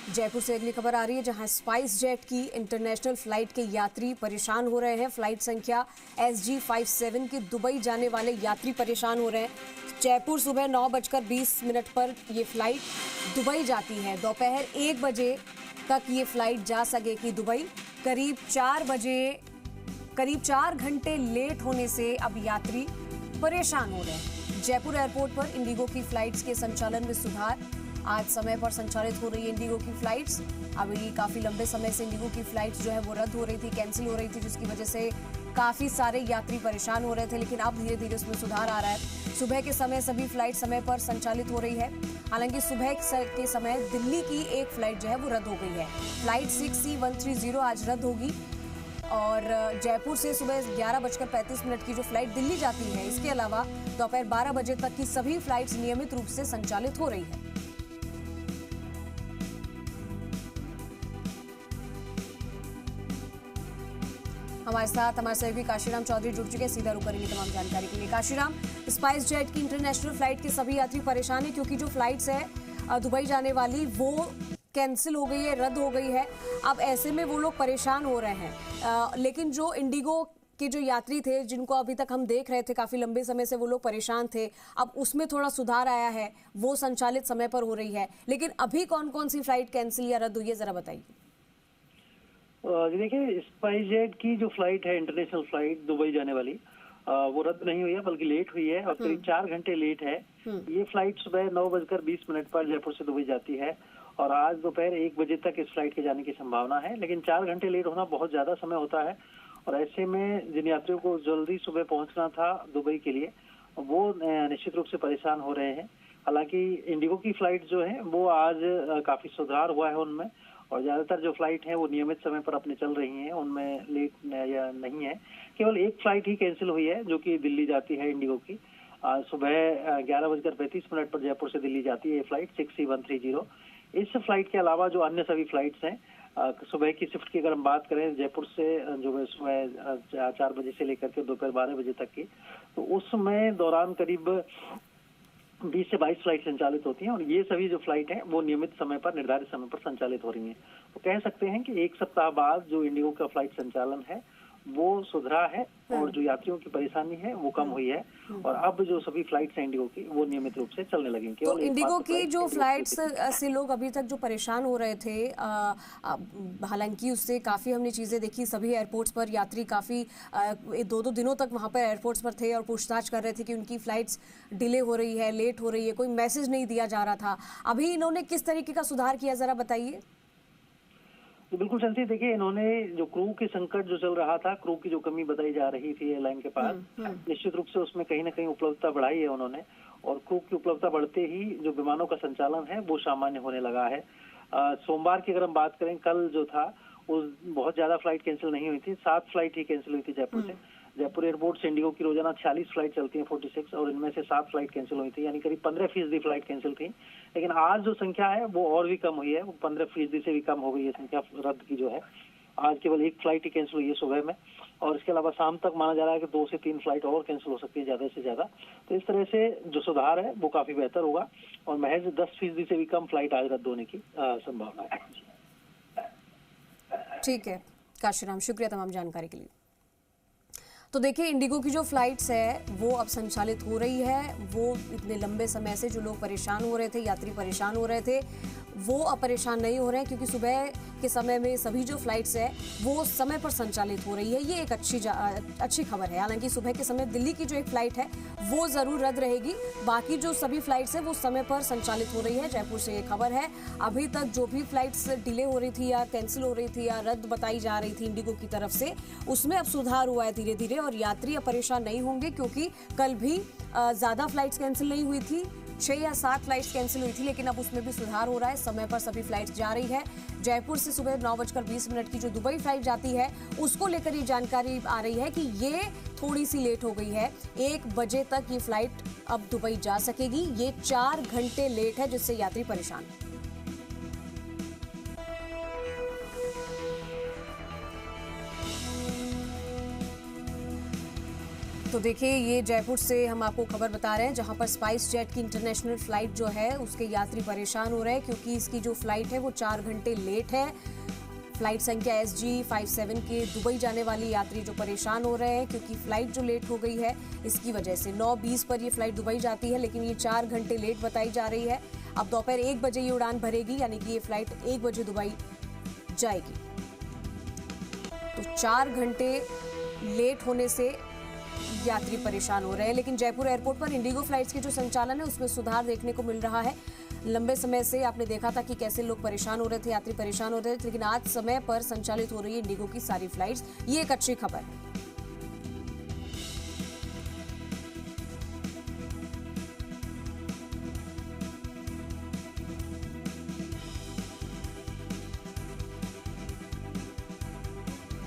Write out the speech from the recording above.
जयपुर से अगली खबर आ रही है, जहां स्पाइस जेट की इंटरनेशनल फ्लाइट के यात्री परेशान हो रहे हैं। फ्लाइट संख्या SG57 के दुबई जाने वाले यात्री परेशान हो रहे हैं। जयपुर सुबह 9:20 पर ये फ्लाइट दुबई जाती है। दोपहर 1 बजे तक ये फ्लाइट जा सकेगी दुबई। करीब 4 घंटे लेट होने से अब यात्री परेशान हो रहे हैं। जयपुर एयरपोर्ट पर इंडिगो की फ्लाइट्स के संचालन में सुधार। आज समय पर संचालित हो रही है इंडिगो की फ्लाइट्स। अभी काफ़ी लंबे समय से इंडिगो की फ्लाइट्स जो है वो रद्द हो रही थी, कैंसिल हो रही थी, जिसकी वजह से काफ़ी सारे यात्री परेशान हो रहे थे, लेकिन अब धीरे धीरे उसमें सुधार आ रहा है। सुबह के समय सभी फ्लाइट समय पर संचालित हो रही है। हालांकि सुबह के समय दिल्ली की एक फ्लाइट जो है वो रद्द हो गई है। फ्लाइट 6C130 आज रद्द होगी और जयपुर से सुबह 11:35 की जो फ्लाइट दिल्ली जाती है, इसके अलावा दोपहर 12 बजे तक की सभी फ्लाइट्स नियमित रूप से संचालित हो रही है। हमारे साथ हमारे सहयोगी काशीराम चौधरी जुड़ चुके हैं, सीधा रुक करेंगे तमाम जानकारी के लिए। काशीराम, स्पाइस जेट की इंटरनेशनल फ्लाइट के सभी यात्री परेशान हैं क्योंकि जो फ्लाइट्स है दुबई जाने वाली वो कैंसिल हो गई है, रद्द हो गई है। अब ऐसे में वो लोग परेशान हो रहे हैं, लेकिन जो इंडिगो के जो यात्री थे जिनको अभी तक हम देख रहे थे काफ़ी लंबे समय से वो लोग परेशान थे, अब उसमें थोड़ा सुधार आया है, वो संचालित समय पर हो रही है। लेकिन अभी कौन कौन सी फ्लाइट कैंसिल या रद्द हुई है, ज़रा बताइए। देखिए, स्पाइस जेट की जो फ्लाइट है, इंटरनेशनल फ्लाइट दुबई जाने वाली, वो रद्द नहीं हुई है बल्कि लेट हुई है और करीब 4 घंटे लेट है। ये फ्लाइट सुबह 9:20 पर जयपुर से दुबई जाती है और आज दोपहर 1 बजे तक इस फ्लाइट के जाने की संभावना है। लेकिन 4 घंटे लेट होना बहुत ज्यादा समय होता है और ऐसे में जिन यात्रियों को जल्दी सुबह पहुंचना था दुबई के लिए, वो निश्चित रूप से परेशान हो रहे हैं। हालांकि इंडिगो की फ्लाइट जो है वो आज काफी सुधार हुआ है उनमें, और ज्यादातर जो फ्लाइट है वो नियमित समय पर अपने चल रही हैं, उनमें लेट या नहीं है। केवल एक फ्लाइट ही कैंसिल हुई है जो कि दिल्ली जाती है इंडिगो की। सुबह 11:35 पर जयपुर से दिल्ली जाती है ये फ्लाइट 6C130। इस फ्लाइट के अलावा जो अन्य सभी फ्लाइट्स हैं, सुबह की शिफ्ट की अगर हम बात करें जयपुर से, जो सुबह 4 बजे से लेकर के दोपहर 12 बजे तक की, तो उसमें दौरान करीब 20 से 22 फ्लाइट संचालित होती हैं और ये सभी जो फ्लाइट हैं वो नियमित समय पर, निर्धारित समय पर संचालित हो रही हैं। तो कह सकते हैं कि 1 सप्ताह बाद जो इंडिगो का फ्लाइट संचालन है वो सुधरा है और जो यात्रियों की परेशानी है वो कम हुई है और अब जो सभी फ्लाइट्स हैं इंडिगो की वो नियमित रूप से चलने लगेंगी। तो इंडिगो की जो फ्लाइट्स से लोग अभी तक जो परेशान हो रहे थे, हालांकि उससे काफ़ी हमने चीज़ें देखी, सभी एयरपोर्ट्स पर यात्री काफ़ी 2-2 दिनों तक वहाँ पर एयरपोर्ट्स पर थे और पूछताछ कर रहे थे कि उनकी फ़्लाइट्स डिले हो रही है, लेट हो रही है, कोई मैसेज नहीं दिया जा रहा था। अभी इन्होंने किस तरीके का सुधार किया, ज़रा बताइए। तो बिल्कुल संसी, देखिए, इन्होंने जो क्रू के संकट जो चल रहा था, क्रू की जो कमी बताई जा रही थी एयरलाइन के पास, निश्चित रूप से उसमें कहीं ना कहीं उपलब्धता बढ़ाई है उन्होंने, और क्रू की उपलब्धता बढ़ते ही जो विमानों का संचालन है वो सामान्य होने लगा है। सोमवार की अगर हम बात करें, कल जो था उस बहुत ज्यादा फ्लाइट कैंसिल नहीं हुई थी, 7 फ्लाइट ही कैंसिल हुई थी जयपुर से। जयपुर एयरपोर्ट से इंडिगो की रोजाना 46 फ्लाइट चलती हैं, 46, और इनमें से 7 फ्लाइट कैंसिल हुई थी, यानी करीब 15% फ्लाइट कैंसिल थी। लेकिन आज जो संख्या है वो और भी कम हुई है, वो 15% से भी कम हो गई है संख्या रद्द की जो है। आज केवल 1 फ्लाइट ही कैंसिल हुई है सुबह में, और इसके अलावा शाम तक माना जा रहा है कि 2 से 3 फ्लाइट और कैंसिल हो सकती है ज्यादा से ज्यादा। तो इस तरह से जो सुधार है वो काफी बेहतर होगा और महज 10% से भी कम फ्लाइट आज रद्द होने की संभावना है। ठीक है काशीराम, शुक्रिया तमाम जानकारी के लिए। तो देखिए, इंडिगो की जो फ्लाइट्स है वो अब संचालित हो रही है। वो इतने लंबे समय से जो लोग परेशान हो रहे थे, यात्री परेशान हो रहे थे, वो अब परेशान नहीं हो रहे हैं क्योंकि सुबह के समय में सभी जो फ्लाइट्स है वो समय पर संचालित हो रही है। ये एक अच्छी खबर है। हालांकि सुबह के समय दिल्ली की जो एक फ़्लाइट है वो ज़रूर रद्द रहेगी, बाकी जो सभी फ्लाइट्स हैं वो समय पर संचालित हो रही है। जयपुर से ये खबर है। अभी तक जो भी फ्लाइट्स डिले हो रही थी या कैंसिल हो रही थी या रद्द बताई जा रही थी इंडिगो की तरफ से, उसमें अब सुधार हुआ है धीरे धीरे और यात्री अब परेशान नहीं होंगे, क्योंकि कल भी ज़्यादा फ्लाइट्स कैंसिल नहीं हुई थी, 6 या 7 फ्लाइट्स कैंसिल हुई थी, लेकिन अब उसमें भी सुधार हो रहा है। समय पर सभी फ्लाइट्स जा रही है। जयपुर से सुबह 9:20 की जो दुबई फ्लाइट जाती है उसको लेकर ये जानकारी आ रही है कि ये थोड़ी सी लेट हो गई है। 1 बजे तक ये फ्लाइट अब दुबई जा सकेगी। ये 4 घंटे लेट है, जिससे यात्री परेशान है। तो तो देखिए, ये जयपुर से हम आपको खबर बता रहे हैं, जहां पर स्पाइस जेट की इंटरनेशनल फ्लाइट जो है उसके यात्री परेशान हो रहे हैं क्योंकि इसकी जो फ्लाइट है वो 4 घंटे लेट है। फ्लाइट संख्या SG57 के दुबई जाने वाली यात्री जो परेशान हो रहे हैं क्योंकि फ्लाइट जो लेट हो गई है इसकी वजह से 9:20 पर ये फ्लाइट दुबई जाती है, लेकिन ये 4 घंटे लेट बताई जा रही है। अब दोपहर 1 बजे ये उड़ान भरेगी, यानी कि ये फ्लाइट 1 बजे दुबई जाएगी। तो 4 घंटे लेट होने से यात्री परेशान हो रहे हैं, लेकिन जयपुर एयरपोर्ट पर इंडिगो फ्लाइट्स के जो संचालन है उसमें सुधार देखने को मिल रहा है। लंबे समय से आपने देखा था कि कैसे लोग परेशान हो रहे थे, यात्री परेशान हो रहे थे, लेकिन आज समय पर संचालित हो रही है इंडिगो की सारी फ्लाइट्स। ये एक अच्छी खबर है।